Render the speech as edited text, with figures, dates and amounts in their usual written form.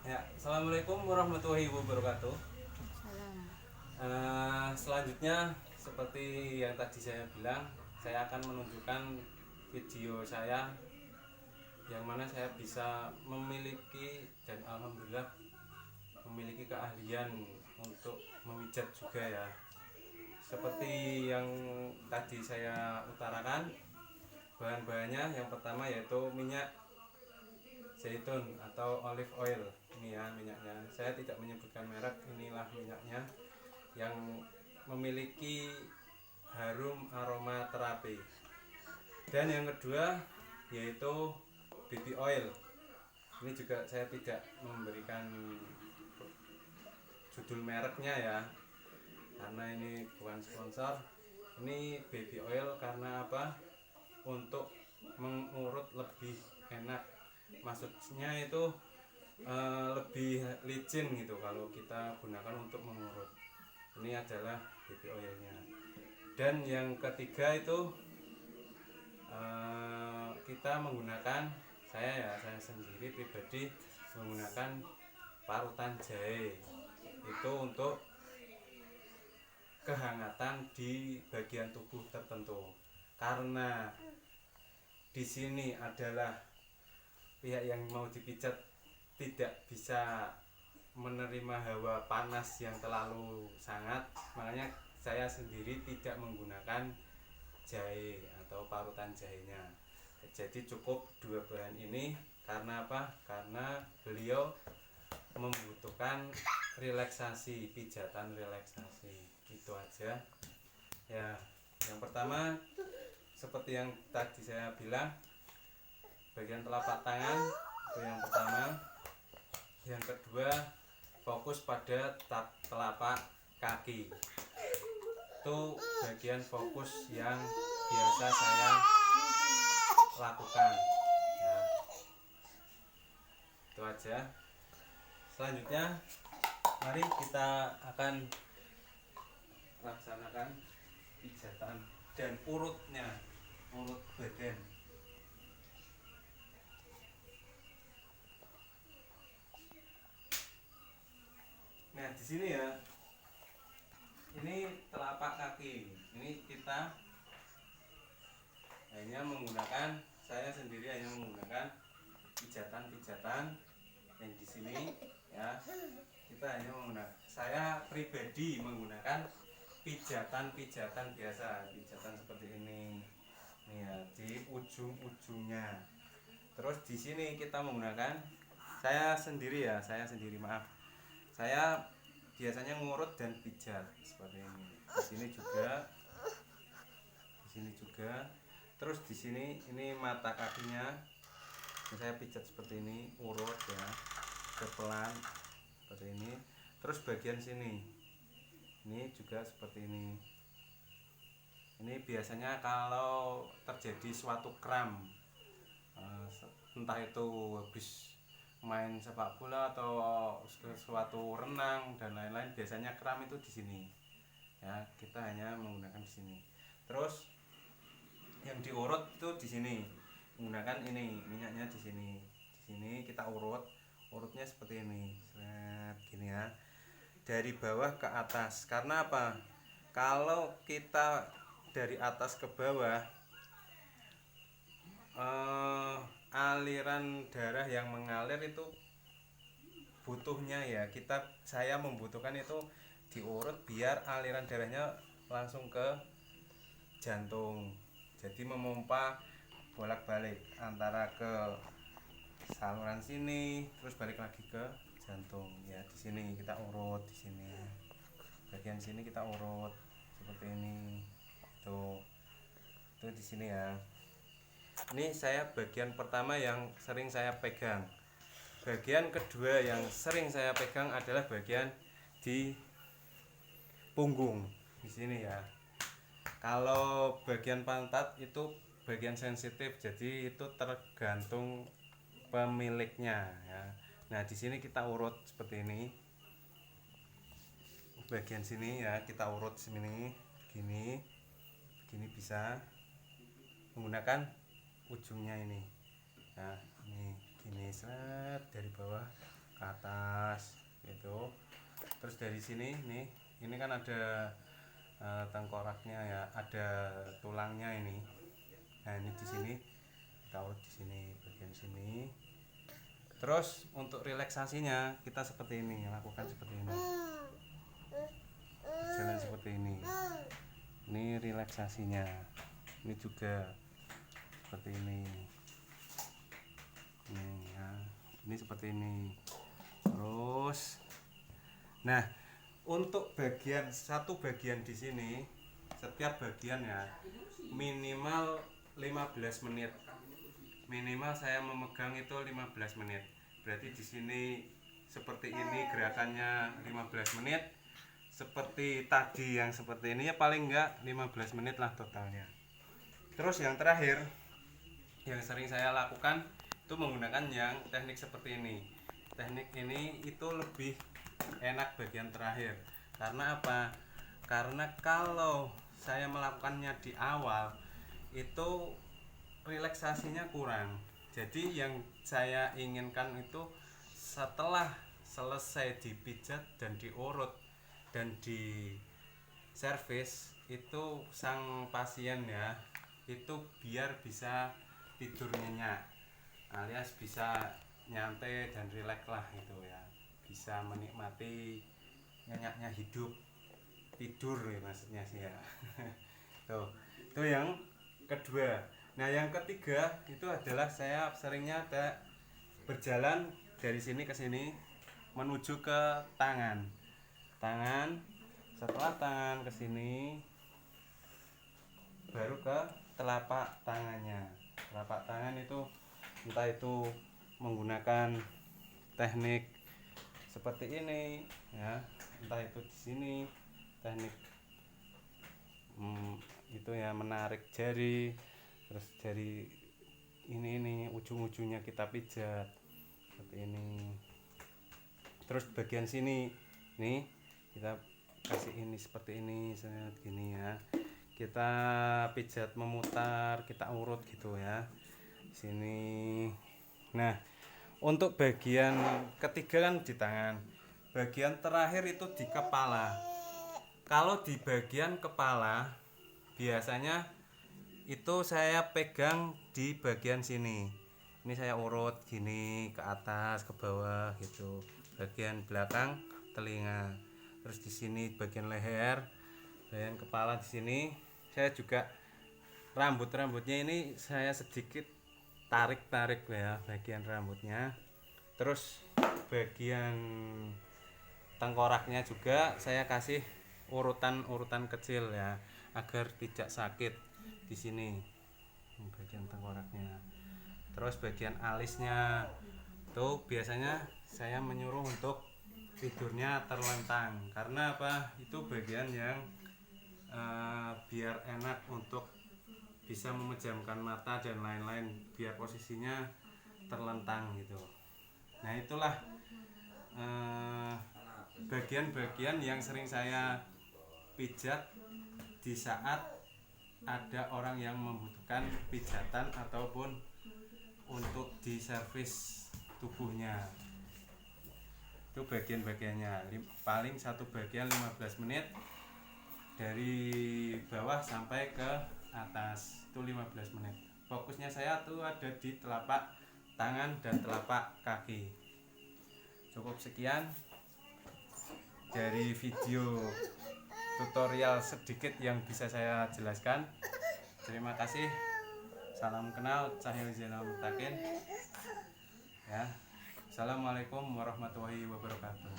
Ya, assalamualaikum warahmatullahi wabarakatuh. Salam. Selanjutnya, seperti yang tadi saya bilang, saya akan menunjukkan video saya yang mana saya bisa memiliki dan alhamdulillah memiliki keahlian untuk memijat juga ya. Seperti yang tadi saya utarakan, bahan-bahannya yang pertama yaitu minyak zaitun atau olive oil. Ini ya minyaknya. Saya tidak menyebutkan merek, inilah minyaknya yang memiliki harum aroma terapi. Dan yang kedua yaitu baby oil. Ini juga saya tidak memberikan judul mereknya ya, karena ini bukan sponsor. Ini baby oil karena apa? Untuk mengurut lebih enak. Maksudnya itu lebih licin gitu kalau kita gunakan untuk mengurut. Ini adalah baby oilnya. Dan yang ketiga itu kita menggunakan, saya sendiri pribadi menggunakan parutan jahe itu untuk kehangatan di bagian tubuh tertentu. Karena di sini adalah pihak yang mau dipijat tidak bisa menerima hawa panas yang terlalu sangat, makanya saya sendiri tidak menggunakan jahe atau parutan jahenya. Jadi cukup dua bahan ini. Karena apa? Karena beliau membutuhkan relaksasi, pijatan relaksasi. Itu aja ya. Yang pertama seperti yang tadi saya bilang, bagian telapak tangan itu yang pertama. Yang kedua fokus pada telapak kaki, itu bagian fokus yang biasa saya lakukan ya. Itu aja. Selanjutnya mari kita akan laksanakan pijatan dan urutnya, urut badan. Nah di sini ya, ini telapak kaki. Ini kita hanya menggunakan, saya sendiri hanya menggunakan pijatan-pijatan yang di sini ya. Kita hanya menggunakan, saya pribadi menggunakan pijatan-pijatan biasa, pijatan seperti ini nih ya, di ujung-ujungnya. Terus di sini kita menggunakan, saya sendiri ya, saya sendiri maaf, saya biasanya ngurut dan pijat seperti ini. Di sini juga, di sini juga. Terus di sini ini mata kakinya, saya pijat seperti ini, urut ya, pelan seperti ini. Terus bagian sini, ini juga seperti ini. Ini biasanya kalau terjadi suatu kram, entah itu habis main sepak bola atau suatu renang dan lain-lain, biasanya kram itu di sini ya. Kita hanya menggunakan di sini. Terus yang diurut itu di sini, menggunakan ini minyaknya di sini. Di sini kita urut, urutnya seperti ini, gini ya, dari bawah ke atas. Karena apa? Kalau kita dari atas ke bawah, aliran darah yang mengalir itu butuhnya ya, saya membutuhkan itu diurut biar aliran darahnya langsung ke jantung. Jadi memompa bolak-balik antara ke saluran sini terus balik lagi ke jantung ya. Di sini kita urut, di sini bagian sini kita urut seperti ini. Itu di sini ya. Ini saya bagian pertama yang sering saya pegang. Bagian kedua yang sering saya pegang adalah bagian di punggung di sini ya. Kalau bagian pantat itu bagian sensitif, jadi itu tergantung pemiliknya ya. Nah di sini kita urut seperti ini, bagian sini ya kita urut sini, begini, begini bisa menggunakan ujungnya ini. Nah ini gini, seret dari bawah ke atas gitu. Terus dari sini nih, ini kan ada tengkoraknya ya, ada tulangnya ini. Nah ini di sini, kita urut di sini, bagian sini. Terus untuk relaksasinya kita seperti ini, lakukan seperti ini, jalan seperti ini. Ini relaksasinya. Ini juga seperti ini. Ya, ini seperti ini. Terus, nah untuk satu bagian di sini, setiap bagian ya minimal 15 menit. Minimal saya memegang itu 15 menit. Berarti di sini seperti ini gerakannya 15 menit. Seperti tadi yang seperti ini ya paling enggak 15 menit lah totalnya. Terus yang terakhir yang sering saya lakukan itu menggunakan yang teknik seperti ini. Teknik ini itu lebih enak bagian terakhir. Karena apa? Karena kalau saya melakukannya di awal itu relaksasinya kurang. Jadi yang saya inginkan itu setelah selesai dipijat dan diurut dan di servis itu sang pasien ya itu biar bisa tidur nyenyak alias bisa nyantai dan rileks lah gitu ya, bisa menikmati nyenyaknya hidup, tidur ya maksudnya sih ya. Tuh, itu yang kedua. Nah yang ketiga itu adalah saya seringnya berjalan dari sini ke sini menuju ke tangan. Setelah tangan ke sini baru ke telapak tangannya. Telapak tangan itu entah itu menggunakan teknik seperti ini ya, entah itu di sini teknik itu ya, menarik jari, terus jari ini ujung-ujungnya kita pijat seperti ini. Terus bagian sini nih kita kasih ini seperti ini, gini ya, kita pijat memutar, kita urut gitu ya sini. Nah untuk bagian ketiga kan di tangan, bagian terakhir itu di kepala. Kalau di bagian kepala biasanya itu saya pegang di bagian sini. Ini saya urut gini ke atas ke bawah gitu. Bagian belakang telinga. Terus di sini bagian leher, bagian kepala di sini. Saya juga rambutnya ini saya sedikit tarik ya bagian rambutnya. Terus bagian tengkoraknya juga saya kasih urutan kecil ya agar tidak sakit di sini bagian tengkoraknya. Terus bagian alisnya tuh biasanya saya menyuruh untuk tidurnya terlentang. Karena apa? Itu bagian yang biar enak untuk bisa memejamkan mata dan lain-lain, biar posisinya terlentang gitu. Nah itulah bagian-bagian yang sering saya pijat di saat ada orang yang membutuhkan pijatan ataupun untuk diservis tubuhnya. Itu bagian-bagiannya, paling satu bagian 15 menit dari bawah sampai ke atas itu 15 menit. Fokusnya saya tuh ada di telapak tangan dan telapak kaki. Cukup sekian dari video tutorial sedikit yang bisa saya jelaskan. Terima kasih. Salam kenal, Cahyo Zainal Mutakin. Ya. Assalamualaikum warahmatullahi wabarakatuh.